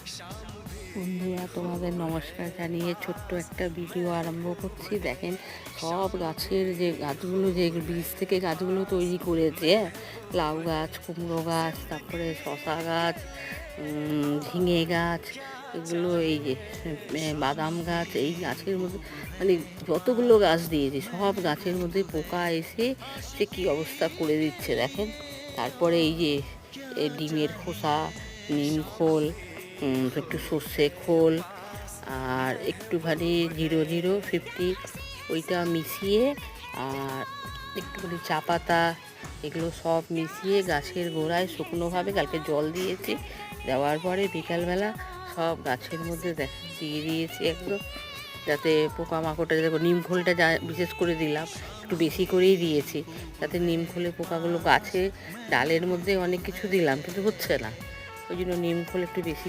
বন্ধুরা, তোমাদের নমস্কার জানিয়ে ছোট্ট একটা ভিডিও আরম্ভ করছি। দেখেন সব গাছের যে গাছগুলো, যে বীজ থেকে গাছগুলো তৈরি করেছে, লাউ গাছ, কুমড়ো গাছ, তারপরে শশা গাছ, ঝিঙে গাছ, এগুলো এই যে বাদাম গাছ, এই গাছের মধ্যে মানে যতগুলো গাছ দিয়েছে সব গাছের মধ্যে পোকা এসে সে কী অবস্থা করে দিচ্ছে দেখেন। তারপরে এই যে ডিমের খোসা, নিম খোল, একটু সর্ষে খোল আর একটুখানি 0050 ওইটা মিশিয়ে, আর একটুখানি চা পাতা, এগুলো সব মিশিয়ে গাছের গোড়ায় শুকনোভাবে কালকে জল দিয়েছি। দেওয়ার পরে বিকালবেলা সব গাছের মধ্যে দিয়ে দিয়েছি একদম, যাতে পোকামাকড়টা, যাতে নিম খোলটা যা বিশেষ করে দিলাম, একটু বেশি করেই দিয়েছি, যাতে নিম খোলে পোকাগুলো, গাছে ডালের মধ্যে অনেক কিছু দিলাম কিন্তু হচ্ছে না, ওই জন্য নিম খোল একটু বেশি